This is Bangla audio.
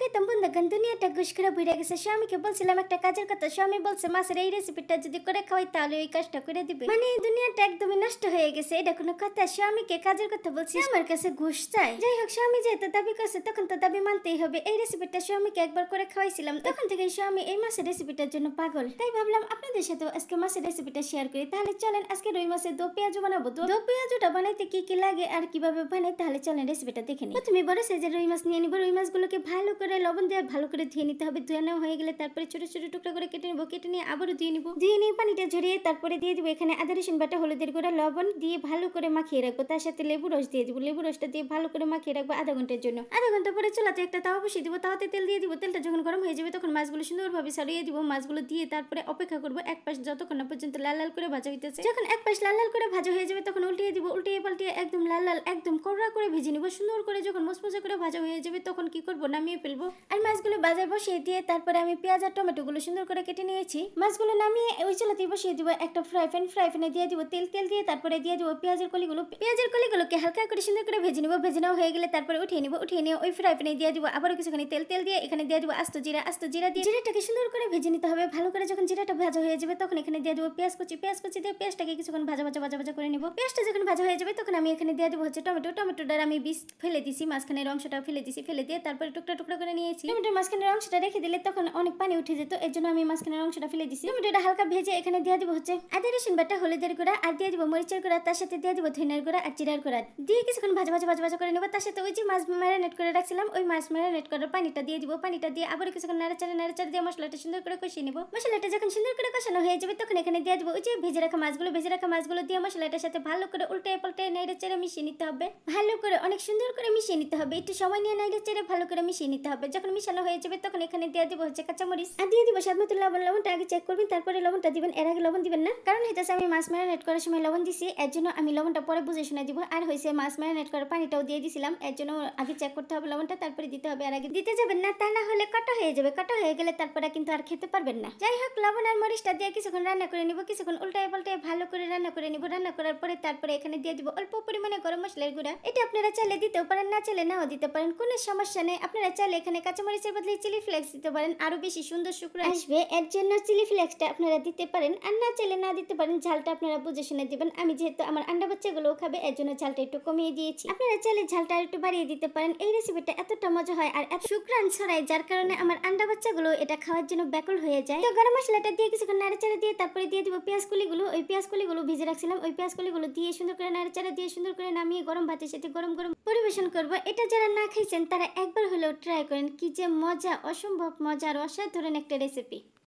খাইতাম বন্ধুগণ, দুনিয়াটা ঘুষ করে ভরে গেছে। স্বামীকে বলছিলাম একটা কাজের কথা, স্বামী বলছে মাছের এই রেসিপিটা যদি করে খাওয়াই তাহলে ওই কাজটা করে দিবে। মানে দুনিয়াটা একদমই নষ্ট হয়ে গেছে, এটা কোনো কথা? স্বামীকে কাজের কথা বলছি, আমার কাছে ঘুষ চাই। যাই হোক, স্বামী যেহেতু দাবি করছে তখন তো দাবি মানতেই হবে। এই রেসিপিটা স্বামীকে একবার করে খাওয়াইছিলাম, তখন থেকে স্বামী এই মাছের রেসিপিটার জন্য পাগল। তাই ভাবলাম আপনাদের সাথে আজকে মাছের রেসিপিটা শেয়ার করি। তাহলে চলেন আজকে রুই মাছের দো পেঁয়াজু বানাবো। দো পেঁয়াজুটা বানাইতে কি কি লাগে আর কিভাবে বানাই তাহলে চলেন রেসিপিটা দেখে নিই। প্রথমে বড় সাইজের রুই মাছ নিয়ে নিব। রুই মাছগুলোকে ভালো করে লবণ দিয়ে ভালো করে ধুয়ে নিতে হবে। ধুয়ে নেওয়া হয়ে গেলে তারপরে ছোট ছোট টুকরা করে কেটে নেব। কেটে নিয়ে আবারও ধুয়ে নিব। ধুয়ে নিয়ে পানিটা ঝরিয়ে তারপরে দিয়ে দিব এখানে আদা রসুন বাটা, হলুদের গুঁড়া, লবণ দিয়ে ভালো করে মাখিয়ে রাখবো। তার সাথে লেবু রস দিয়ে দিব। লেবু রসটা দিয়ে ভালো করে মাখিয়ে রাখবো আধা ঘন্টার জন্য। আধা ঘন্টা পরে চুলাতে একটা তাওয়া বসিয়ে দিব। তাওয়াতে তেল দিয়ে দিব। তেলটা যখন গরম হয়ে যাবে তখন মাছগুলো সুন্দরভাবে ছড়িয়ে দিব। মাছগুলো দিয়ে তারপরে অপেক্ষা করব এক পাশ যতক্ষণ না পর্যন্ত লাল লাল করে ভাজা হইতেছে। যখন এক পাশ লাল লাল করে ভাজা হয়ে যাবে তখন উল্টিয়ে দিব। উল্টিয়ে পাল্টিয়ে একদম লাল লাল একদম কড়া করে ভেজে নিব। সুন্দর করে যখন মচমচে করে ভাজা হয়ে যাবে তখন কি করব, নামিয়ে ফেলবো। আর মাছগুলো বাজার বসিয়ে দিয়ে তারপরে আমি পেঁয়াজ আর টমেটো গুলো সুন্দর করে কেটে নিয়েছি। মাছগুলো নামিয়ে ওই চুলাতে বসিয়ে দিব একটা ফ্রাই প্যানে দিয়ে দিব তেল দিয়ে তারপরে দিয়ে দিব পেঁয়াজের কলিগুলোকে হালকা করে সুন্দর করে ভেজে নিব। ভেজে নেওয়া হয়ে গেলে তারপরে উঠিয়ে নিব। উঠিয়ে নিয়ে ওই ফ্রাই প্যানে দিয়ে দিব আবারও কিছুখানি তেল দিয়ে এখানে দিয়ে দিব আস্ত জিরা দিয়ে জিরাটাকে সুন্দর করে ভেজে নিতে হবে। ভালো করে যখন জিরাটা ভাজা হয়ে যাবে তখন এখানে দিয়ে দিব পেঁয়াজ কুচি দিয়ে পেঁয়াজটাকে কিছুক্ষণ ভাজা করে নিব। পেঁয়াজটা যখন ভাজা হয়ে যাবে তখন আমি এখানে দিয়ে দিব হচ্ছে টমেটোটার আমি বীজ ফেলে দিছি, মাঝখানের অংশটা ফেলে দিছি। ফেলে দিয়ে তারপরে টুকরা করে নিয়েছি। টমেটোর মাঝখানের অংশটা রেখে দিলে তখন অনেক পানি উঠে যেত, এর জন্য আমি মাঝখানের অংশটা ফেলে দিছি। টমেটোটা হালকা ভেজে এখানে দিয়ে দিব হচ্ছে আদা রসুন বাটা, হলুদের গুঁড়া আর দিয়ে দিব মরিচের গুঁড়া, তার সাথে দিয়ে দিব ধনিয়ার গুঁড়া আর জিরার গুঁড়া দিয়ে কিছুক্ষণ ভাজা করে নেব। তার সাথে ওই যে মাছ ম্যারিনেট করে রাখছিলাম ওই মাছ ম্যারিনেট করার পানিটা দিয়ে দিব। পানিটা দিয়ে আবার কিছুক্ষণ নাড়াচাড়া দিয়ে মশলাটা সুন্দর করে কষিয়ে নেব। মশলাটা যখন সুন্দর করে কষানো হয়ে যাবে তখন এখানে দিয়ে দিব ওই যে ভেজে রাখা মাছগুলো দিয়ে মশলাটার সাথে ভালো করে উল্টে পাল্টে নেড়েচেড়ে মিশিয়ে নিতে হবে। ভালো করে অনেক সুন্দর করে মিশিয়ে নিতে হবে। একটু সময় নিয়ে নেড়েচেড়ে ভালো করে মিশিয়ে নিতে হবে। যখন মিশানো হয়ে যাবে তখন এখানে দিয়ে দিব হচ্ছে কাঁচামরিচ আর দিয়ে দিব স্বাদমতো লবণ। লবণটা আগে চেক করবেন, তারপরে লবণটা দিবেন। এর আগে লবণ দিবেন না, কারণ হইতেছে আমি মাছ ম্যারিনেট করার সময় লবণ দিছি, এর জন্য আমি লবণটা পরে বুঝে শুনে দিব। আর হয়েছে মাছ ম্যারিনেট করার পানিটাও দিয়ে দিছিলাম, এর জন্য আগে চেক করতে হবে লবণটা, তারপরে দিতে হবে। আর আগে দিতে যাবেন না, তা না হলে কাটা হয়ে যাবে। কাটা হয়ে গেলে তারপরে কিন্তু আর খেতে পারবেন না। যাই হোক, লবণ আর মরিচটা দিয়ে কিছুক্ষণ রান্না করে নিব। কিছুক্ষণ উল্টায় পাল্টায় ভালো করে রান্না করে নিব। রান্না করার পরে তারপরে এখানে দিয়ে দিব অল্প পরিমাণে গরম মশলার গুঁড়া। এটা আপনারা চাইলে দিতেও পারেন, না চাইলে নাও দিতে পারেন, কোনো সমস্যা নেই। আপনারা চাইলে এখানে কাঁচামরিচের বদলে চিলি ফ্লেক্স দিতে পারেন, আরো বেশি সুন্দর শুকনো আসবে, এর জন্য চিলি ফ্লেক্সটা আপনারা দিতে পারেন। আর না চাইলে না দিতে পারেন, ঝালটা আপনারা বুঝে শুনে দিবেন। আমি যেহেতু আমার আন্ডা বাচ্চাগুলোও খাবে এর জন্য ঝালটা একটু কমিয়ে দিয়েছি। আপনারা চাইলে ঝালটা একটু বাড়িয়ে দিতে পারেন। এই রেসিপিটা এতটা মজা হয় আর এত সুঘ্রাণ ছড়ায় যার কারণে আমার আন্ডা বাচ্চাগুলো এটা খাওয়ার জন্য ব্যাকুল হয়ে যায়। তো গরম মশলাটা দিয়ে কিছুক্ষণ নাড়াচাড়া দিয়ে তারপরে দিয়ে দিব পেঁয়াজ কলিগুলো। ওই পেঁয়াজ কলিগুলো ভিজে রাখছিলাম, ওই পেঁয়াজ কলিগুলো দিয়ে সুন্দর করে নাড়াচাড়া দিয়ে সুন্দর করে নামিয়ে গরম ভাতের সাথে গরম গরম পরিবেশন করব। এটা যারা না খাইছেন তারা একবার হলেও ট্রাই করেন, কি যে মজা, অসম্ভব মজার অসাধারণ একটা রেসিপি।